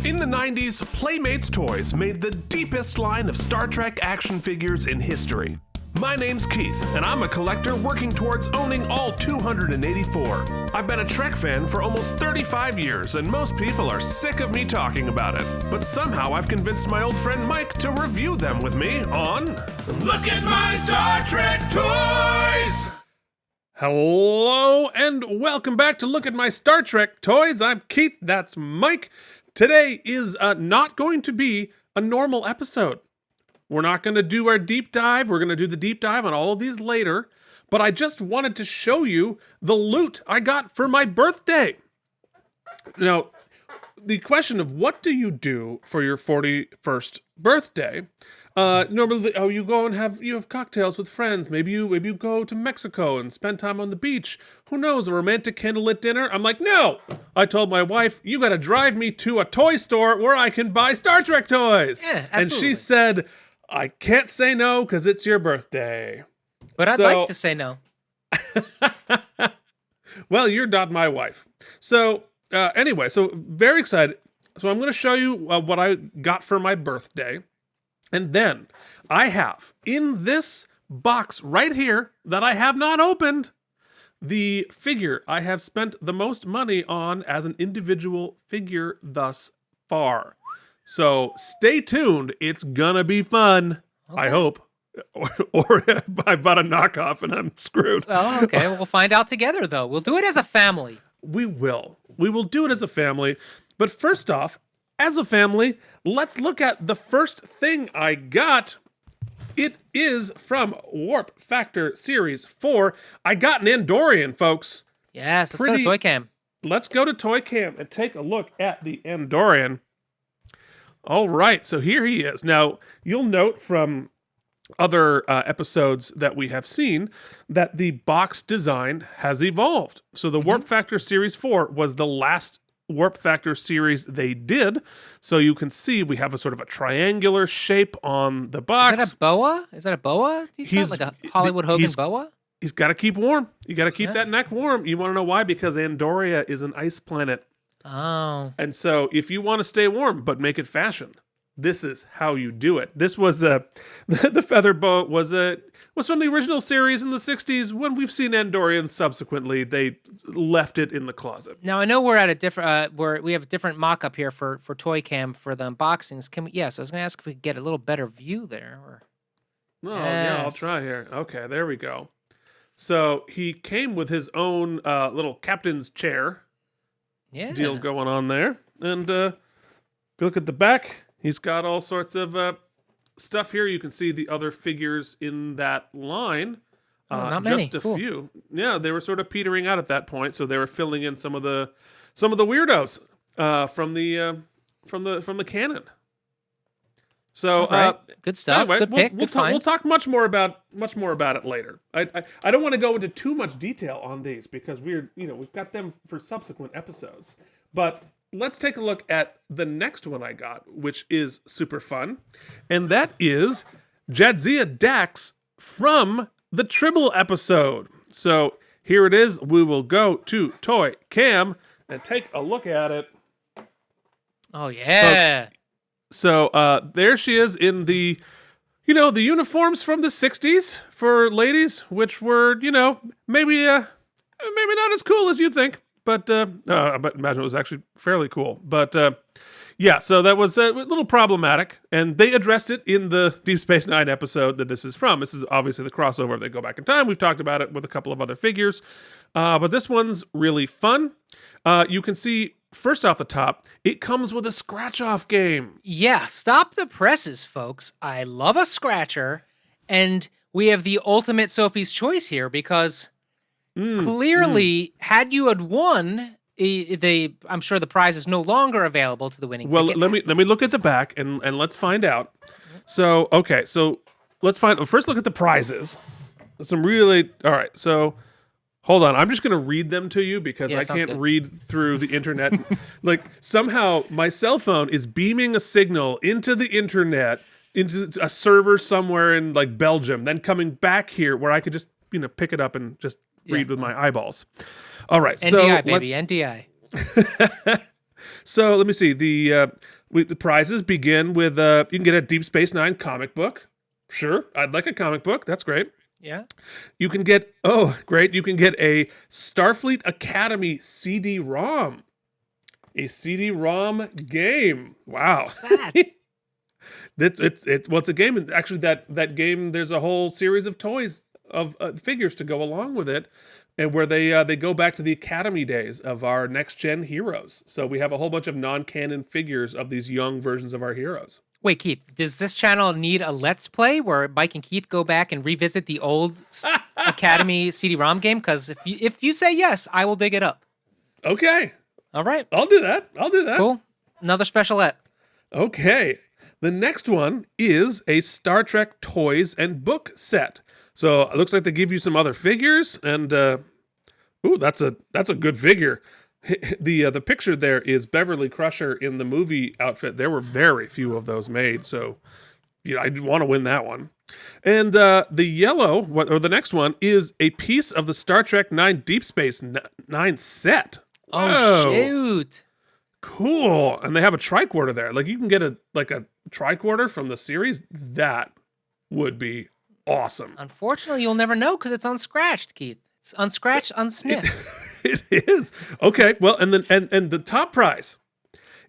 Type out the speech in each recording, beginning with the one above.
In the 90s, Playmates Toys made the deepest line of Star Trek action figures in history. My name's Keith, and I'm a collector working towards owning all 284. I've been a Trek fan for almost 35 years, and most people are sick of me talking about it. But somehow I've convinced my old friend Mike to review them with me on Look at My Star Trek Toys! Hello, and welcome back to Look at My Star Trek Toys. I'm Keith, that's Mike. Today is not going to be a normal episode. We're not going to do our deep dive. We're going to do the deep dive on all of these later. But I just wanted to show you the loot I got for my birthday. Now, the question of what do you do for your 41st birthday? Normally, you go and have cocktails with friends. Maybe you go to Mexico and spend time on the beach. Who knows, a romantic candlelit dinner? I'm like, no! I told my wife, you gotta drive me to a toy store where I can buy Star Trek toys. Yeah, absolutely. And she said, I can't say no because it's your birthday. But I'd like to say no. Well, you're not my wife. So anyway, so very excited. So I'm going to show you what I got for my birthday. And then I have in this box right here that I have not opened, the figure I have spent the most money on as an individual figure thus far. So stay tuned. It's gonna be fun. Okay. I hope. Or I bought a knockoff and I'm screwed. Oh, okay. We'll find out together, though. We'll do it as a family. We will. We will do it as a family. But first off, as a family, let's look at the first thing I got. It is from Warp Factor Series 4. I got an Andorian, folks. Yes, let's go to Toy Cam. Let's go to Toy Cam and take a look at the Andorian. All right, so here he is. Now, you'll note from other episodes that we have seen that the box design has evolved. So the Warp Factor Series 4 was the last Warp Factor series they did. So you can see we have a sort of a triangular shape on the box. Is that a boa? Is that a boa? He's got like a Hollywood Hogan boa? He's got to keep warm. You got to keep that neck warm. You want to know why? Because Andoria is an ice planet. Oh. And so if you want to stay warm but make it fashion, this is how you do it. This was the feather boa was from the original series in the 60s. When we've seen Andorians subsequently, they left it in the closet. Now I know we're at a different we have a different mock-up here for Toy Cam for the unboxings. Can we? Yes, I was going to ask if we could get a little better view there. Yeah, I'll try here. Okay, there we go. So he came with his own little captain's chair deal going on there. And if you look at the back, he's got all sorts of stuff here. You can see the other figures in that line. Not many. Just a few. Yeah, they were sort of petering out at that point, so they were filling in some of the weirdos from the canon. So right. Good stuff. Anyway, good pick. We'll talk much more about it later. I don't want to go into too much detail on these because we've got them for subsequent episodes. But let's take a look at the next one I got, which is super fun, and that is Jadzia Dax from the Tribble episode. So here it is. We will go to Toy Cam and take a look at it. Oh yeah. Folks, so there she is in the uniforms from the 60s for ladies, which were, maybe not as cool as you think. But I imagine it was actually fairly cool. But yeah, so that was a little problematic. And they addressed it in the Deep Space Nine episode that this is from. This is obviously the crossover. They go back in time. We've talked about it with a couple of other figures. But this one's really fun. You can see, first off the top, it comes with a scratch-off game. Yeah, stop the presses, folks. I love a scratcher. And we have the ultimate Sophie's Choice here because... clearly, had you had won, I'm sure the prize is no longer available to the winning ticket. Well, let me look at the back and let's find out. So, okay, so let's first look at the prizes. All right, so hold on. I'm just going to read them to you because I can't read through the internet. Like, somehow my cell phone is beaming a signal into the internet, into a server somewhere in, like, Belgium, then coming back here where I could just, pick it up and just read with my eyeballs. All right. NDI, baby, NDI. So let me see. The prizes begin with you can get a Deep Space Nine comic book. Sure, I'd like a comic book. That's great. Yeah. You can get great. You can get a Starfleet Academy CD-ROM. A CD-ROM game. Wow. What's that? It's a game. And actually, that game, there's a whole series of toys of figures to go along with it, and where they go back to the Academy days of our next gen heroes. So we have a whole bunch of non-canon figures of these young versions of our heroes. Wait, Keith, does this channel need a Let's Play where Mike and Keith go back and revisit the old Academy CD-ROM game? Because if you say yes, I will dig it up. Okay. All right. I'll do that. Cool. Another specialette. Okay. The next one is a Star Trek toys and book set. So it looks like they give you some other figures, and that's a good figure. The picture there is Beverly Crusher in the movie outfit. There were very few of those made, so I want to win that one. And the yellow, or the next one, is a piece of the Star Trek 9 Deep Space Nine set. Oh, Whoa. shoot. Cool. And they have a tricorder there. Like, you can get a tricorder from the series. That would be awesome. Unfortunately, you'll never know because it's unscratched, Keith. It's unscratched, unsnipped. It is. Okay, well, and the top prize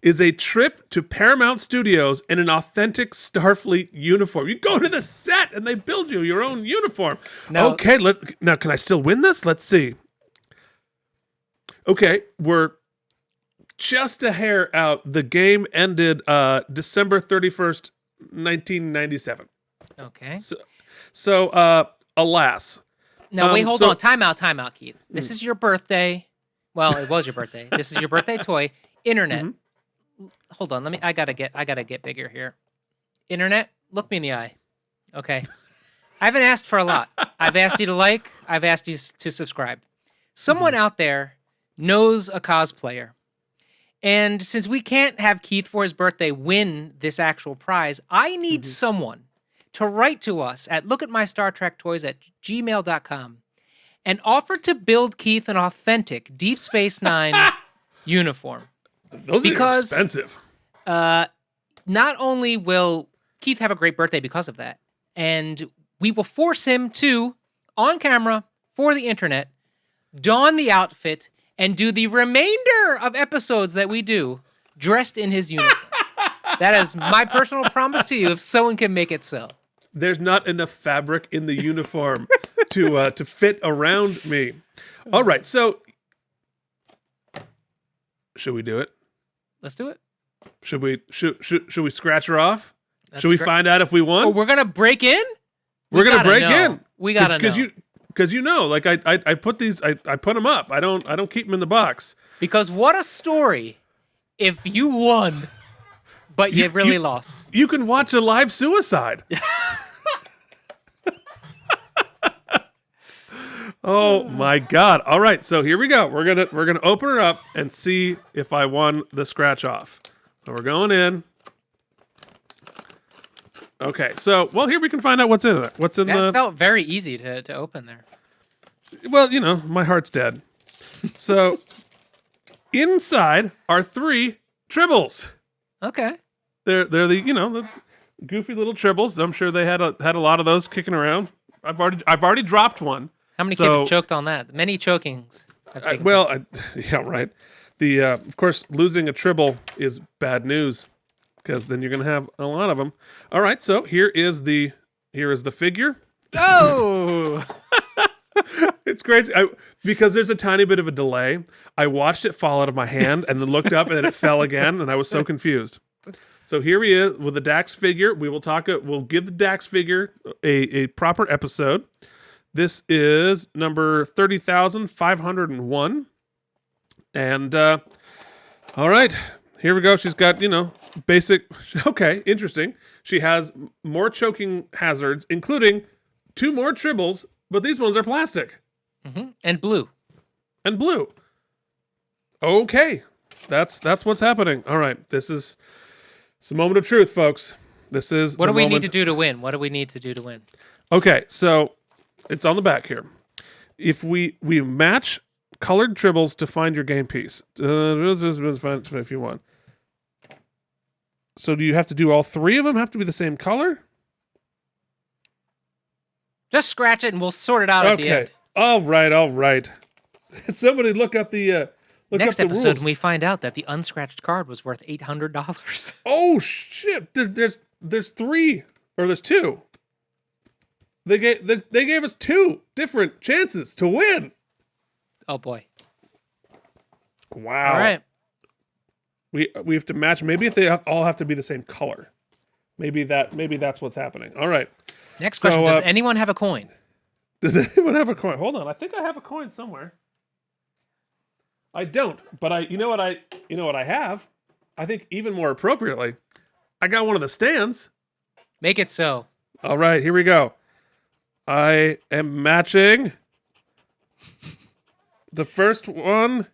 is a trip to Paramount Studios in an authentic Starfleet uniform. You go to the set and they build you your own uniform. Now, okay, now can I still win this? Let's see. Okay, we're just a hair out. The game ended December 31st, 1997. Okay. So alas. Now, wait, hold on. Time out, Keith. This is your birthday. Well, it was your birthday. This is your birthday toy. Internet. Mm-hmm. Hold on. I gotta get bigger here. Internet, look me in the eye. Okay. I haven't asked for a lot. I've asked you to like. I've asked you to subscribe. Someone out there knows a cosplayer. And since we can't have Keith for his birthday win this actual prize, I need someone to write to us at lookatmystartrektoys@gmail.com and offer to build Keith an authentic Deep Space Nine uniform. Those are expensive. Not only will Keith have a great birthday because of that, and we will force him to, on camera, for the internet, don the outfit and do the remainder of episodes that we do dressed in his uniform. That is my personal promise to you if someone can make it so. There's not enough fabric in the uniform to fit around me. All right, so should we do it? Let's do it. Should we scratch her off? Should we find out if we won? Oh, we're gonna break in. We're gonna break in. We gotta know. Because like I put these I put them up. I don't keep them in the box. Because what a story if you won, but you really lost. You can watch a live suicide. Oh my God! All right, so here we go. We're gonna open her up and see if I won the scratch off. So we're going in. Okay, so here we can find out what's in it. That felt very easy to open there. Well, my heart's dead. So inside are 3 tribbles. Okay. They're the the goofy little tribbles. I'm sure they had a lot of those kicking around. I've already dropped one. How many kids have choked on that? Many chokings. Yeah, right. Of course, losing a tribble is bad news because then you're gonna have a lot of them. All right, so here is the figure. Oh. It's crazy because there's a tiny bit of a delay. I watched it fall out of my hand and then looked up and then it fell again, and I was so confused. So here he is with the Dax figure. We'll give the Dax figure a proper episode. This is number 30,501. And all right, here we go. She's got basic. Okay, interesting. She has more choking hazards, including 2 more tribbles. But these ones are plastic. Mm-hmm. And blue. Okay. That's what's happening. All right. This is a moment of truth, folks. This is What do we need to do to win? Okay, so it's on the back here. If we match colored tribbles to find your game piece. If you want. So do you have to do all 3 of them? Have to be the same color? Just scratch it and we'll sort it out at the end. All right. Somebody look up the Next up the episode, rules. we find out that the unscratched card was worth $800. Oh shit! There's 3 or there's 2. They gave us 2 different chances to win. Oh boy! Wow! All right, we have to match. Maybe if they all have to be the same color, maybe that's what's happening. All right. next question: does anyone have a coin? Does anyone have a coin? Hold on, I think I have a coin somewhere. I don't, but you know what I have? I think even more appropriately, I got one of the stands. Make it so. All right, here we go. I am matching the first one.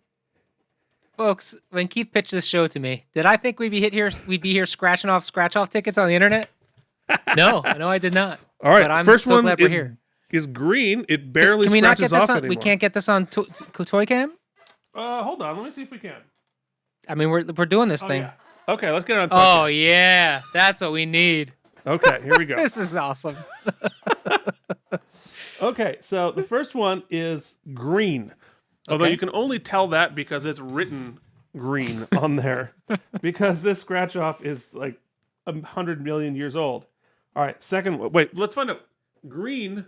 Folks, when Keith pitched this show to me, did I think we'd be here scratching off scratch-off tickets on the internet? No, I did not. All right, but I'm first so one glad we're here. is green. It barely Can we not get scratches this off on? anymore. We can't get this on Toy Cam. Hold on, let me see if we can. I mean, we're doing this thing. Yeah. Okay, let's get it on. Oh yeah, that's what we need. Okay, here we go. This is awesome. Okay, so the first one is green. Although Okay. you can only tell that because it's written green on there. Because this scratch off is like 100 million years old. All right, second one. Wait, let's find out. Green.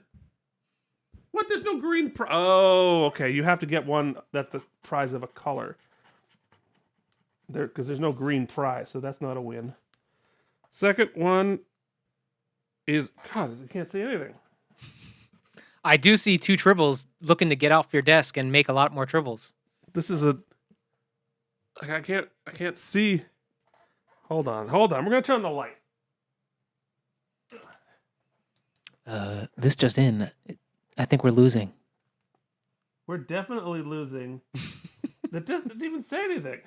What? There's no green. Oh, okay. You have to get one that's the prize of a color. Because there's no green prize, so that's not a win. Second one is. God, I can't see anything. I do see 2 tribbles looking to get off your desk and make a lot more tribbles. This is a. I can't see. Hold on. We're gonna turn the light. This just in. I think we're losing. We're definitely losing. That didn't even say anything.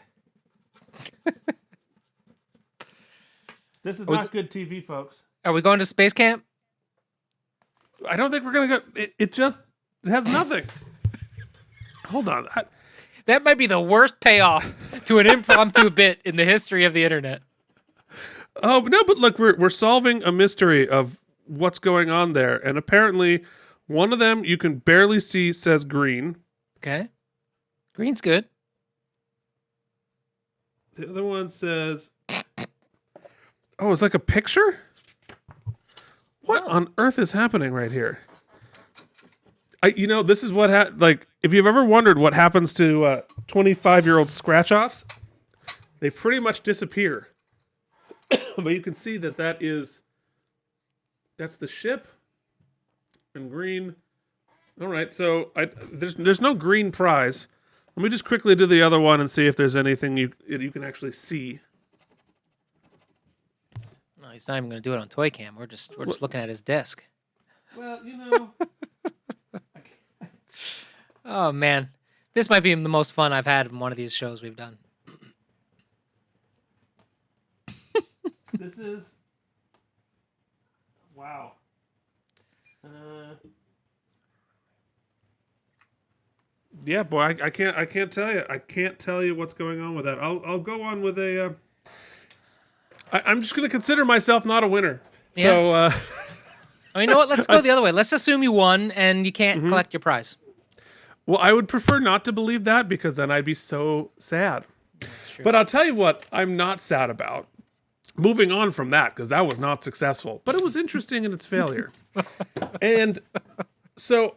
This is not good TV, folks. Are we going to space camp? I don't think we're gonna go. It has nothing. Hold on. That might be the worst payoff to an impromptu bit in the history of the internet. Oh no, but look, we're solving a mystery of what's going on there, and apparently, one of them you can barely see says green. Okay. Green's good. The other one says, "Oh, it's like a picture." What on earth is happening right here? This is what like if you've ever wondered what happens to 25-year-old scratch-offs, they pretty much disappear. But you can see that's the ship and green. All right, so there's no green prize. Let me just quickly do the other one and see if there's anything you can actually see. No, he's not even going to do it on Toy Cam. We're just looking at his desk. Well, Oh man, this might be the most fun I've had in one of these shows we've done. this is wow. Yeah, boy, I can't tell you. I can't tell you what's going on with that. I'll go on with a. I'm just going to consider myself not a winner. Yeah. So. I mean, you know what? Let's go the other way. Let's assume you won and you can't collect your prize. Well, I would prefer not to believe that because then I'd be so sad. That's true. But I'll tell you what I'm not sad about. Moving on from that, because that was not successful. But it was interesting in its failure. And so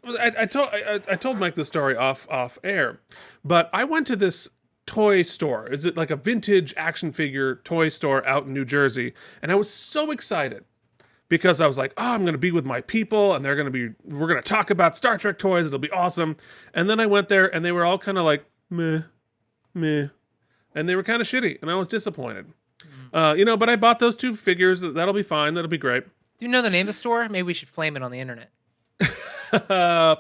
I told Mike the story off air. But I went to this toy store. Is it like a vintage action figure toy store out in New Jersey? And I was so excited. Because I was like, I'm going to be with my people, and we're going to talk about Star Trek toys. It'll be awesome. And then I went there, and they were all kind of like, meh, meh. And they were kind of shitty, and I was disappointed. But I bought those 2 figures. That'll be fine. That'll be great. Do you know the name of the store? Maybe we should flame it on the internet. There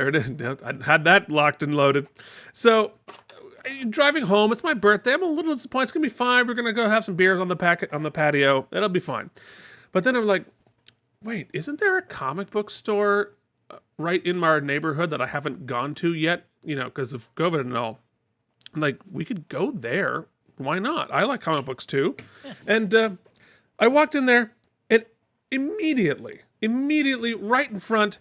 it is. I had that locked and loaded. So driving home, it's my birthday. I'm a little disappointed. It's gonna be fine. We're gonna go have some beers on the patio. It'll be fine. But then I'm like, wait, isn't there a comic book store right in our neighborhood that I haven't gone to yet, because of COVID and all. Like, we could go there. Why not? I like comic books too. Yeah. And I walked in there, and immediately, right in front,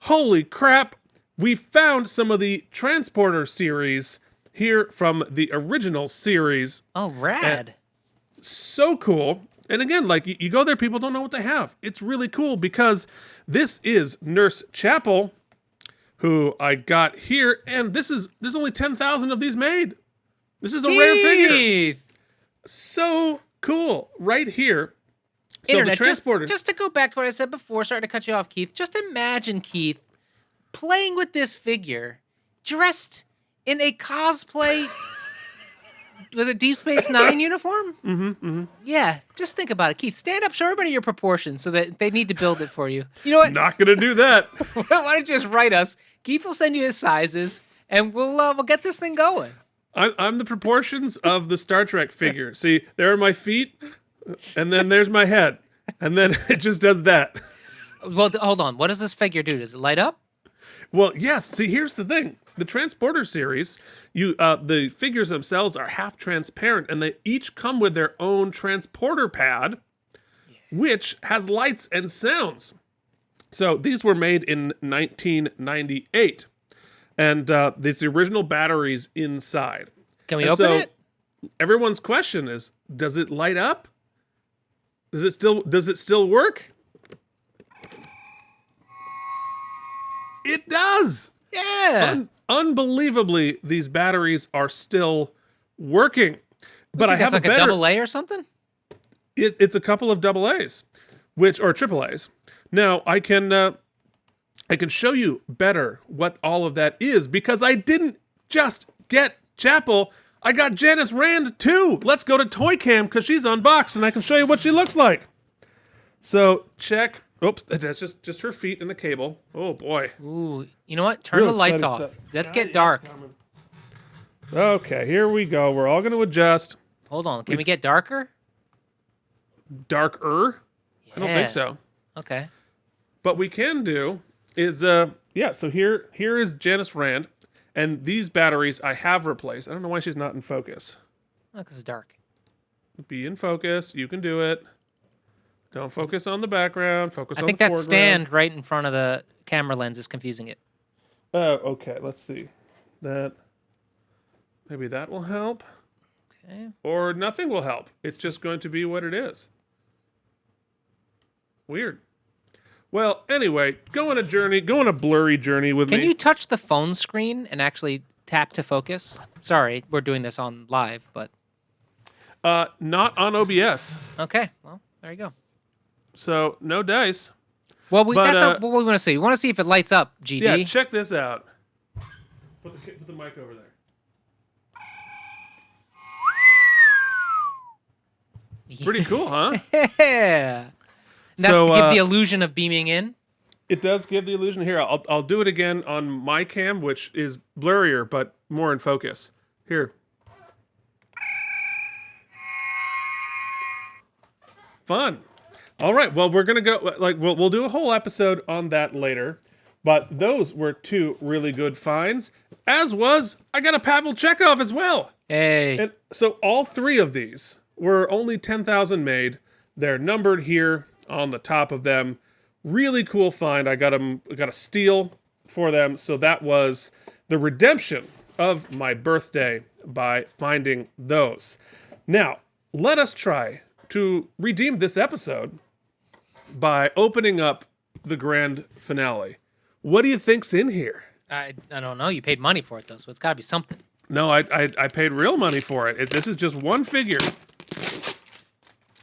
holy crap, we found some of the Transporter series here from the original series. Oh, rad. And so cool. And again, like, you go there, people don't know what they have. It's really cool because this is Nurse Chapel, who I got here, and there's only 10,000 of these made. This is a rare figure. So cool. Right here. So Internet, the Transporter. Just to go back to what I said before, sorry to cut you off, Keith. Just imagine, Keith, playing with this figure, dressed in a cosplay... Was it Deep Space Nine uniform? Yeah, just think about it. Keith, stand up, show everybody your proportions so that they need to build it for you. You know what? Not going to do that. Why don't you just write us? Keith will send you his sizes, and we'll get this thing going. I'm the proportions of the Star Trek figure. See, there are my feet, and then there's my head. And then it just does that. Well, hold on. What does this figure do? Does it light up? Well, yes. See, here's the thing. The Transporter series, the figures themselves are half transparent, and they each come with their own transporter pad, which has lights and sounds. So these were made in 1998, and it's the original batteries inside. Can we open it? Everyone's question is, does it light up? Does it still work? It does. Yeah. Unbelievably, these batteries are still working. But I have like a double A or something? It's a couple of double A's, or triple A's. Now I can show you better what all of that is because I didn't just get Chapel. I got Janice Rand too. Let's go to Toy Cam because she's unboxed and I can show you what she looks like. So check. Oops, that's just her feet and the cable. Oh boy. Ooh, you know what? Turn the lights off. Let's get dark. Okay, here we go. We're all going to adjust. Hold on. Can we get darker? Darker? Yeah. I don't think so. Okay. But we can do is so here is Janice Rand, and these batteries I have replaced. I don't know why she's not in focus. Oh, because it's dark. Be in focus. You can do it. Don't focus on the background. Focus on the foreground. I think that stand right in front of the camera lens is confusing it. Oh, okay. Let's see. Maybe that will help. Okay. Or nothing will help. It's just going to be what it is. Weird. Well, anyway, go on a blurry journey with me. Can you touch the phone screen and actually tap to focus? Sorry, we're doing this on live, but... Not on OBS. Okay, well, there you go. So, no dice. Well, that's not what we want to see. We want to see if it lights up, GD. Yeah, check this out. Put the mic over there. Pretty cool, huh? Yeah. That's to give the illusion of beaming in? It does give the illusion. Here, I'll do it again on my cam, which is blurrier, but more in focus. Here. Fun. All right, well, we're going to go, we'll do a whole episode on that later, but those were two really good finds, as was, I got a Pavel Chekhov as well. Hey. And so all three of these were only 10,000 made. They're numbered here on the top of them. Really cool find. I got a steal for them, so that was the redemption of my birthday by finding those. Now, let us try to redeem this episode by opening up the grand finale. What do you think's in here? I don't know. You paid money for it, though, so it's got to be something. No, I paid real money for it. This is just one figure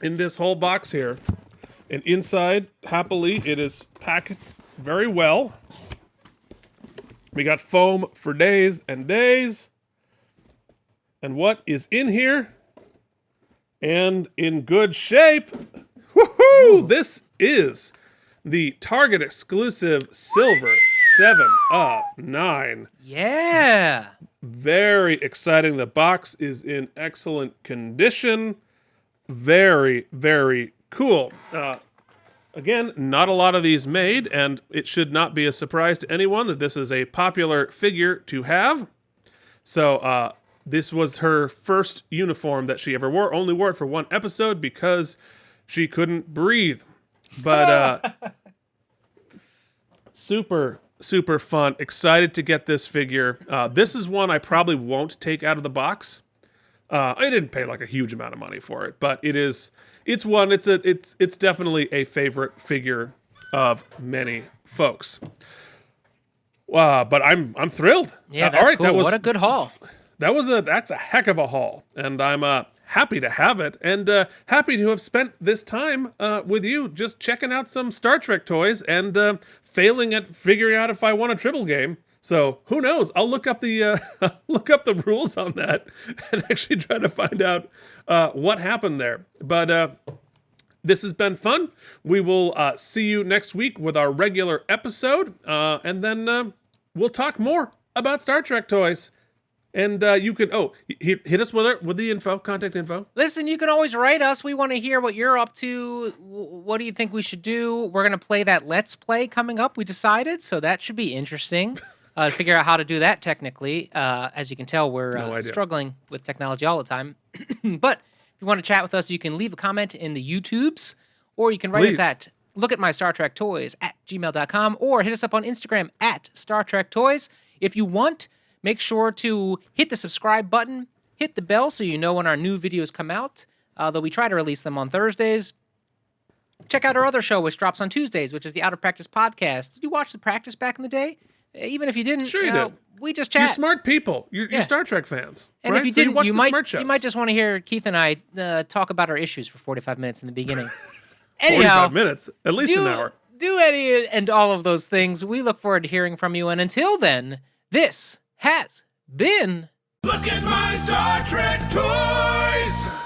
in this whole box here. And inside, happily, it is packed very well. We got foam for days and days. And what is in here? And in good shape. Woohoo! This is the Target exclusive Silver 7 of 9. Yeah! Very exciting. The box is in excellent condition. Very, very cool. Again, not a lot of these made, and it should not be a surprise to anyone that this is a popular figure to have. So this was her first uniform that she ever wore. Only wore it for one episode because she couldn't breathe. But super fun. Excited to get this figure. This is one I probably won't take out of the box. I didn't pay like a huge amount of money for it, but it's definitely a favorite figure of many folks. But I'm thrilled. Yeah, that's cool. What a good haul. That's a heck of a haul, and I'm happy to have it, and happy to have spent this time with you, just checking out some Star Trek toys and failing at figuring out if I want a Tribble game. So who knows? I'll look up the rules on that and actually try to find out what happened there. But this has been fun. We will see you next week with our regular episode, and then we'll talk more about Star Trek toys. And you can hit us with the info, contact info. Listen, you can always write us. We want to hear what you're up to. What do you think we should do? We're gonna play that Let's Play coming up. We decided, so that should be interesting. To figure out how to do that technically. As you can tell, we're struggling with technology all the time. But if you want to chat with us, you can leave a comment in the YouTubes, or you can write us at lookatmystartrektoys@gmail.com, or hit us up on Instagram @StarTrekToys. If you want, make sure to hit the subscribe button, hit the bell so you know when our new videos come out, though we try to release them on Thursdays. Check out our other show, which drops on Tuesdays, which is the Out of Practice podcast. Did you watch The Practice back in the day? Even if you didn't, sure you did. We just chat. You're smart people. You're Star Trek fans. And right? if you didn't, so you might just want to hear Keith and I talk about our issues for 45 minutes in the beginning. Anyhow, 45 minutes, at least an hour. Do any and all of those things. We look forward to hearing from you. And until then, this has been Look at my Star Trek toys!